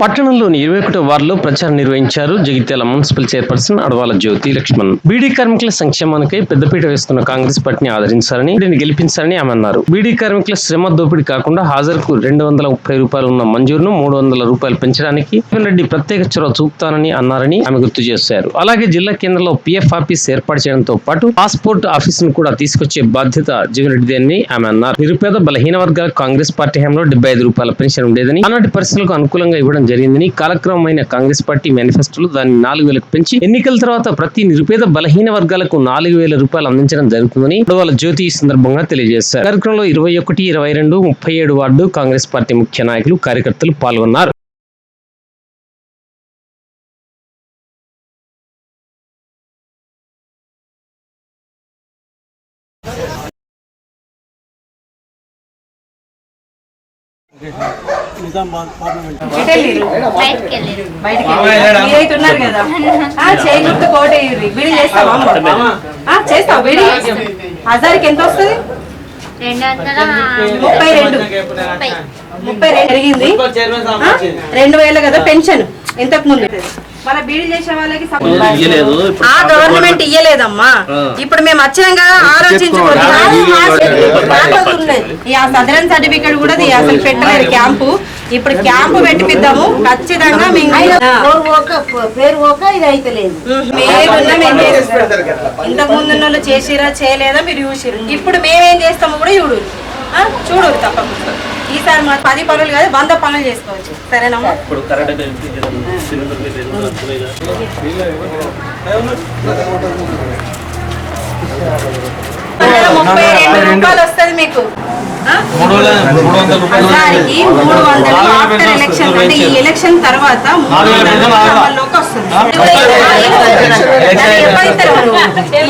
పట్టణంలోని 21వ వార్డులో ప్రచారం నిర్వహించారు జగిత్యాల మున్సిపల్ చైర్పర్సన్ అడవాల జ్యోతి లక్ష్మణ్. బీడీ కార్మికుల సంక్షేమానికై పెద్దపీట వేస్తున్న కాంగ్రెస్ పార్టీని ఆదరించాలని, దీన్ని గెలిపించాలని ఆమె అన్నారు. బీడీ కార్మికుల శ్రమ దోపిడీ కాకుండా హాజరుకు 230 రూపాయలు ఉన్న మంజూరును 300 రూపాయలు పెంచడానికి రెడ్డి ప్రత్యేక చొరవ చూపుతానని అన్నారని ఆమె గుర్తు చేశారు. అలాగే జిల్లా కేంద్రంలో పిఎఫ్ ఆఫీస్ ఏర్పాటు చేయడంతో పాటు పాస్పోర్ట్ ఆఫీసును కూడా తీసుకొచ్చే బాధ్యత జగన్ రెడ్డిదే అని ఆమె అన్నారు. నిరుపేద బలహీన వర్గాలకు కాంగ్రెస్ పార్టీ హయాంలో 75 రూపాయల పెన్షన్ ఉండేదని, అలాంటి పరిస్థితులకు అనుకూలంగా ఇవ్వడం జరిగిందని, కాలక్రమమైన కాంగ్రెస్ పార్టీ మేనిఫెస్టోలో దాన్ని 4000కు పెంచి ఎన్నికల తర్వాత ప్రతి నిరుపేద బలహీన వర్గాలకు 4000 రూపాయలు అందించడం జరుగుతుందని అడవాల జ్యోతి ఈ సందర్భంగా తెలియజేశారు. కార్యక్రమంలో 21, 22, 37 వార్డు కాంగ్రెస్ పార్టీ ముఖ్య నాయకులు, కార్యకర్తలు పాల్గొన్నారు. హజార్కి ఎంత వస్తుంది? 32 పెరిగింది. 2000 కదా పెన్షన్ ఇంతకు ముందు. మన బీడీ చేసే వాళ్ళకి గవర్నమెంట్ ఇయ్యలేదమ్మా. ఇప్పుడు మేము వచ్చినాక ఆలోచించుకోండి. సదరన్ సర్టిఫికేట్ కూడా అసలు పెట్టలేదు క్యాంపు. ఇప్పుడు క్యాంపు పెట్టిద్దాము ఖచ్చితంగా. ఇంతకు ముందు వాళ్ళు చేసిరా చేయలేదా మీరు చూసిరు. ఇప్పుడు మేమేం చేస్తామో కూడా చూడు తప్పకుండా. ఈసారి మా 10 పనులు కాదు 100 పనులు చేసుకోవచ్చు. సరేనమ్మా? 32 రూపాయలు వస్తుంది మీకు. 300 ఆఫ్టర్ ఎలక్షన్, అంటే ఈ ఎలక్షన్ తర్వాత 300 వస్తుంది.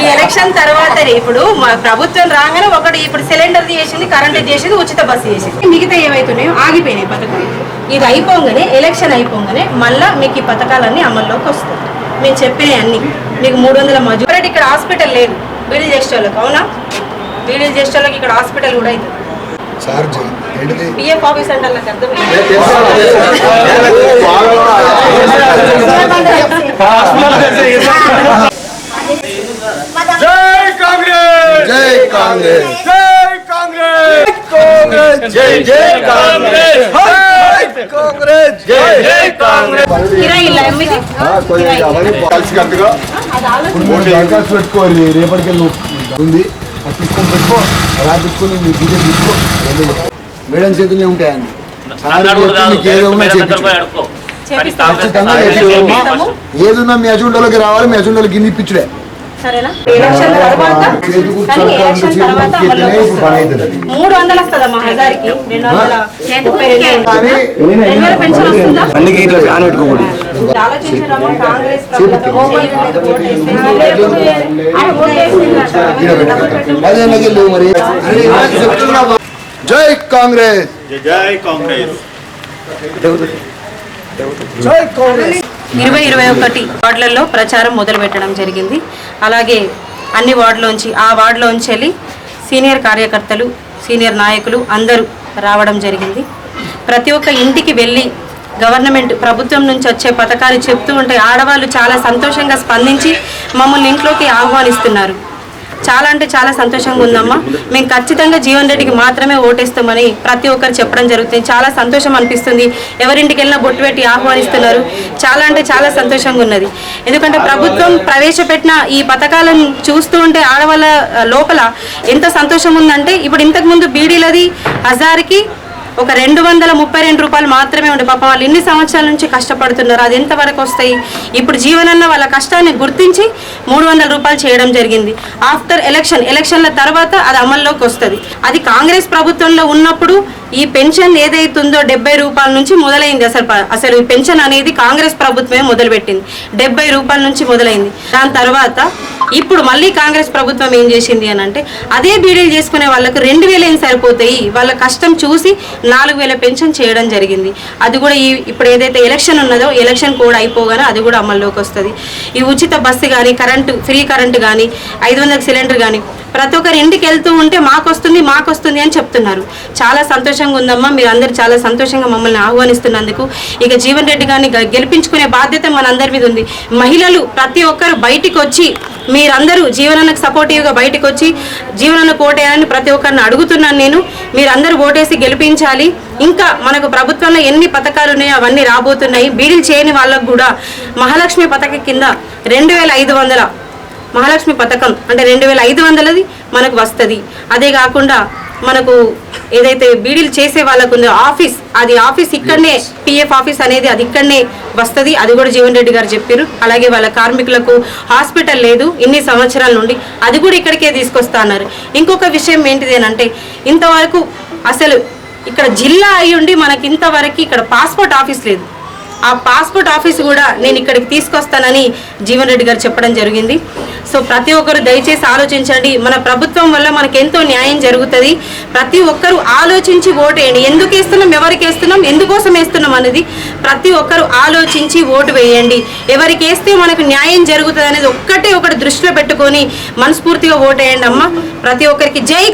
ఈ ఎలక్షన్ తర్వాత ఇప్పుడు ప్రభుత్వం రాగానే ఒకటి ఇప్పుడు సిలిండర్ చేసింది, కరెంట్ చేసింది, ఉచిత బస్సు చేసింది. మిగతా ఏవైతున్నాయో ఆగిపోయినాయి పథకాలు. ఇది అయిపోగానే ఎలక్షన్ అయిపోగానే మళ్ళా మీకు ఈ పథకాలన్నీ అమల్లోకి వస్తాయి. మేము చెప్పినవి అన్ని మీకు 300 మజూరెడ్డి. ఇక్కడ హాస్పిటల్ లేదు బీడీ చేసే వాళ్ళకి. అవునా? బీడీ చేసే వాళ్ళకి ఇక్కడ హాస్పిటల్ కూడా అవుతుంది. పిఎఫ్ ఆఫీస్ అంటే నాకు అర్థం. జై కాంగ్రెస్, జై కాంగ్రెస్, జై కాంగ్రెస్, కాంగ్రెస్ జై జై కాంగ్రెస్, కాంగ్రెస్ జై జై కాంగ్రెస్. కిరాయి ఇలా అమ్మితే కలిసికట్టుగా దరఖాస్తు పెట్టుకోవాలి. రేపటికెళ్ళి ఉంది తీసుకొని పెట్టుకో, రాపించుకొని బీజేపీ తీసుకో. మేడం చేతులే ఉంటాయండి. ఏదున్నా మీ అజెండాలోకి రావాలి, మీ అజెండాలో గిన్నె ఇప్పించుడే. సరేనా? ఎలక్షన్ తర్వాత 300 వస్తుందమ్మా. హజార్కి 230 పెన్షన్ వస్తుందా? ఆలోచించడమ్మా. కాంగ్రెస్ జై కాంగ్రెస్, జై కాంగ్రెస్, జై కాంగ్రెస్. 20-21 వార్డులలో ప్రచారం మొదలు పెట్టడం జరిగింది. అలాగే అన్ని వార్డులోంచి ఆ వార్డులోంచి వెళ్ళి సీనియర్ కార్యకర్తలు, సీనియర్ నాయకులు అందరూ రావడం జరిగింది. ప్రతి ఒక్క ఇంటికి వెళ్ళి గవర్నమెంట్ ప్రభుత్వం నుంచి వచ్చే పథకాలు చెప్తూ ఉంటే ఆడవాళ్ళు చాలా సంతోషంగా స్పందించి మమ్మల్ని ఇంట్లోకి ఆహ్వానిస్తున్నారు. చాలా అంటే చాలా సంతోషంగా ఉందమ్మా. మేము ఖచ్చితంగా జీవన్ రెడ్డికి మాత్రమే ఓటేస్తామని ప్రతి ఒక్కరు చెప్పడం జరుగుతుంది. చాలా సంతోషం అనిపిస్తుంది. ఎవరింటికి వెళ్ళినా బొట్టు పెట్టి ఆహ్వానిస్తున్నారు. చాలా అంటే చాలా సంతోషంగా ఉన్నది. ఎందుకంటే ప్రభుత్వం ప్రవేశపెట్టిన ఈ పథకాలను చూస్తూ ఉంటే ఆడవాళ్ళ లోపల ఎంత సంతోషం ఉందంటే, ఇప్పుడు ఇంతకుముందు బీడీలది హజార్కి ఒక 232 రూపాయలు మాత్రమే ఉండే. పాపం వాళ్ళు ఇన్ని సంవత్సరాల నుంచి కష్టపడుతున్నారు. అది ఎంతవరకు వస్తాయి? ఇప్పుడు జీవనన్న వాళ్ళ కష్టాన్ని గుర్తించి 300 రూపాయలు చేయడం జరిగింది. ఆఫ్టర్ ఎలక్షన్ల తర్వాత అది అమల్లోకి వస్తుంది. అది కాంగ్రెస్ ప్రభుత్వంలో ఉన్నప్పుడు ఈ పెన్షన్ ఏదైతుందో 70 రూపాయల నుంచి మొదలైంది. అసలు ఈ పెన్షన్ అనేది కాంగ్రెస్ ప్రభుత్వమే మొదలుపెట్టింది. 70 రూపాయల నుంచి మొదలైంది. దాని తర్వాత ఇప్పుడు మళ్ళీ కాంగ్రెస్ ప్రభుత్వం ఏం చేసింది అని అంటే, అదే బీడీలు చేసుకునే వాళ్ళకు 2000 ఏం సరిపోతాయి, వాళ్ళ కష్టం చూసి 4000 పెన్షన్ చేయడం జరిగింది. అది కూడా ఇప్పుడు ఏదైతే ఎలక్షన్ ఉన్నదో ఎలక్షన్ కూడా అయిపోగానే అది కూడా అమల్లోకి వస్తుంది. ఈ ఉచిత బస్సు కానీ, ఫ్రీ కరెంటు కానీ, 500 సిలిండర్ కానీ ప్రతి ఒక్కరి ఇంటికి వెళ్తూ ఉంటే మాకొస్తుంది అని చెప్తున్నారు. చాలా సంతోషం సంతోషంగా ఉందమ్మా. మీరు అందరూ చాలా సంతోషంగా మమ్మల్ని ఆహ్వానిస్తున్నందుకు. ఇక జీవన్ రెడ్డి గారిని గెలిపించుకునే బాధ్యత మనందరి మీద ఉంది. మహిళలు ప్రతి ఒక్కరు బయటికి వచ్చి మీరందరూ జీవనానికి సపోర్టివ్గా బయటకు వచ్చి జీవనానికి ఓటేయాలని ప్రతి ఒక్కరిని అడుగుతున్నాను నేను. మీరందరూ ఓటేసి గెలిపించాలి. ఇంకా మనకు ప్రభుత్వంలో ఎన్ని పథకాలు ఉన్నాయో అవన్నీ రాబోతున్నాయి. బీడీలు చేయని వాళ్ళకు కూడా మహాలక్ష్మి పథకం కింద 2500 మహాలక్ష్మి పథకం అంటే 2500ది మనకు వస్తుంది. అదే కాకుండా మనకు ఏదైతే బీడీలు చేసే వాళ్ళకు ఉందో ఆఫీస్ ఇక్కడనే పిఎఫ్ ఆఫీస్ అనేది అది ఇక్కడనే వస్తుంది. అది కూడా జీవన్ రెడ్డి గారు చెప్పారు. అలాగే వాళ్ళ కార్మికులకు హాస్పిటల్ లేదు ఇన్ని సంవత్సరాల నుండి, అది కూడా ఇక్కడికే తీసుకొస్తా అన్నారు. ఇంకొక విషయం ఏంటిదేనంటే ఇంతవరకు అసలు ఇక్కడ జిల్లా అయ్యుండి మనకి ఇంతవరకు ఇక్కడ పాస్పోర్ట్ ఆఫీస్ లేదు. ఆ పాస్పోర్ట్ ఆఫీస్ కూడా నేను ఇక్కడికి తీసుకొస్తానని జీవన్ రెడ్డి గారు చెప్పడం జరిగింది. సో ప్రతి ఒక్కరు దయచేసి ఆలోచించండి. మన ప్రభుత్వం వల్ల మనకు ఎంతో న్యాయం జరుగుతుంది. ప్రతి ఒక్కరు ఆలోచించి ఓటేయండి. ఎందుకు వేస్తున్నాం, ఎవరికి వేస్తున్నాం, ఎందుకోసం వేస్తున్నాం అనేది ప్రతి ఒక్కరు ఆలోచించి ఓటు వేయండి. ఎవరికి వేస్తే మనకు న్యాయం జరుగుతుంది అనేది ఒకటి దృష్టిలో పెట్టుకొని మనస్ఫూర్తిగా ఓటేయండి అమ్మ. ప్రతి ఒక్కరికి జై